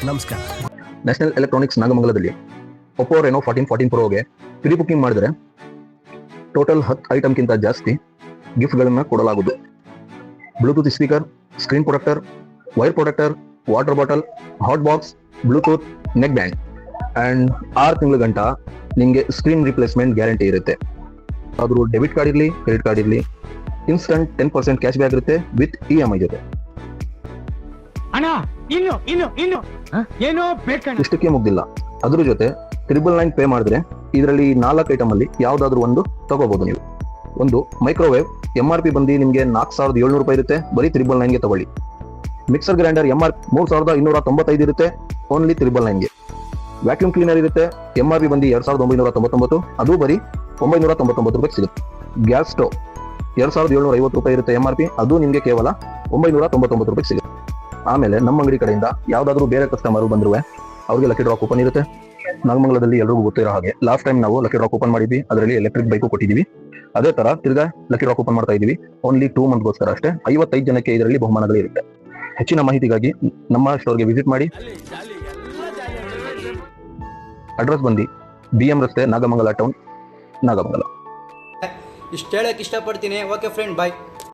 ನಮಸ್ಕಾರ. National electronics ನಾಗಮಂಗಲದಲ್ಲಿ Oppo Reno 14 ಪ್ರೋಗೆ ಪ್ರೀ ಬುಕಿಂಗ್ ಮಾಡಿದ್ರೆ ಟೋಟಲ್ 10 ಐಟಮ್ಗಿಂತ ಜಾಸ್ತಿ ಗಿಫ್ಟ್ಗಳನ್ನು ಕೊಡಲಾಗುವುದು. Bluetooth speaker, screen protector, wire protector, water bottle, hot box, bluetooth neck band and 6 ತಿಂಗಳ ಗಂಟ ನಿಮಗೆ ಸ್ಕ್ರೀನ್ ರಿಪ್ಲೇಸ್ಮೆಂಟ್ ಗ್ಯಾರಂಟಿ ಇರುತ್ತೆ. ಆದರೂ ಡೆಬಿಟ್ ಕಾರ್ಡ್ ಇರಲಿ, ಕ್ರೆಡಿಟ್ ಕಾರ್ಡ್ ಇರಲಿ, ಇನ್ಸ್ಟಂಟ್ 10% ಕ್ಯಾಶ್ ಬ್ಯಾಕ್ ಇರುತ್ತೆ ವಿತ್ EMI ಜೊತೆ. ಇಷ್ಟಕ್ಕೆ ಮುಗ್ದಿಲ್ಲ, ಅದ್ರ ಜೊತೆ 999 ಪೇ ಮಾಡಿದ್ರೆ ಇದರಲ್ಲಿ 4 ಐಟಮ್ ಅಲ್ಲಿ ಯಾವ್ದಾದ್ರು ಒಂದು ತಗೋಬಹುದು ನೀವು. ಒಂದು ಮೈಕ್ರೋವೇವ್ MRP ಬಂದು ನಿಮಗೆ 4700 ರೂಪಾಯಿ ಇರುತ್ತೆ, ಬರೀ 999ಗೆ ತಗೊಳ್ಳಿ. ಮಿಕ್ಸರ್ ಗ್ರೈಂಡರ್ MRP 3295 ಇರುತ್ತೆ, ಓನ್ಲಿ 999ಗೆ. ವ್ಯಾಕ್ಯೂಮ್ ಕ್ಲೀನರ್ ಇರುತ್ತೆ, MRP ಬಂದು 2999, ಅದು ಬರೀ 999 ರೂಪಾಯಿ ಸಿಗುತ್ತೆ. ಗ್ಯಾಸ್ ಸ್ಟೋವ್ 2750 ರೂಪಾಯಿ ಇರುತ್ತೆ MRP, ಅದು ನಿಮಗೆ ಕೇವಲ 999 ರೂಪಾಯಿ ಸಿಗುತ್ತೆ. ಆಮೇಲೆ ನಮ್ಮ ಅಂಗಡಿ ಕಡೆಯಿಂದ ಯಾವ್ದಾದ್ರು ಬೇರೆ ಕಸ್ಟಮರ್ ಬಂದ್ರು ಅವ್ರಿಗೆ ಲಕ್ಕಿ ಡ್ರಾ ಕೂಪನ್ ಇರುತ್ತೆ. ನಾಗಮಂಗಲದಲ್ಲಿ ಎಲ್ರಿಗೂ ಗೊತ್ತಿರೋ ಹಾಗೆ ಲಾಸ್ಟ್ ಟೈಮ್ ನಾವು ಲಕ್ಕಿ ಡ್ರಾ ಕೂಪನ್ ಮಾಡಿದ್ವಿ, ಅದರಲ್ಲಿ ಎಲೆಕ್ಟ್ರಿಕ್ ಬೈಕು ಕೊಟ್ಟಿದ್ದೀವಿ. ಅದೇ ತರ ತಿರ್ಗಾ ಲಕ್ಕಿ ಡ್ರಾ ಕೂಪನ್ ಮಾಡ್ತಾ ಇದೀವಿ, ಓನ್ಲಿ 2 ಮಂತ್ಗೋಸ್ಕರ ಅಷ್ಟೇ. 55 ಜನಕ್ಕೆ ಇದರಲ್ಲಿ ಬಹುಮಾನಗಳು ಇರುತ್ತೆ. ಹೆಚ್ಚಿನ ಮಾಹಿತಿಗಾಗಿ ನಮ್ಮ ಸ್ಟೋರ್ಗೆ ವಿಸಿಟ್ ಮಾಡಿ. ಅಡ್ರೆಸ್ ಬಂದು BM ರಸ್ತೆ, ನಾಗಮಂಗಲ ಟೌನ್, ನಾಗಮಂಗಲ. ಇಷ್ಟು ಹೇಳಕ್ಕೆ ಇಷ್ಟಪಡ್ತೀನಿ. ಓಕೆ ಫ್ರೆಂಡ್, ಬಾಯ್.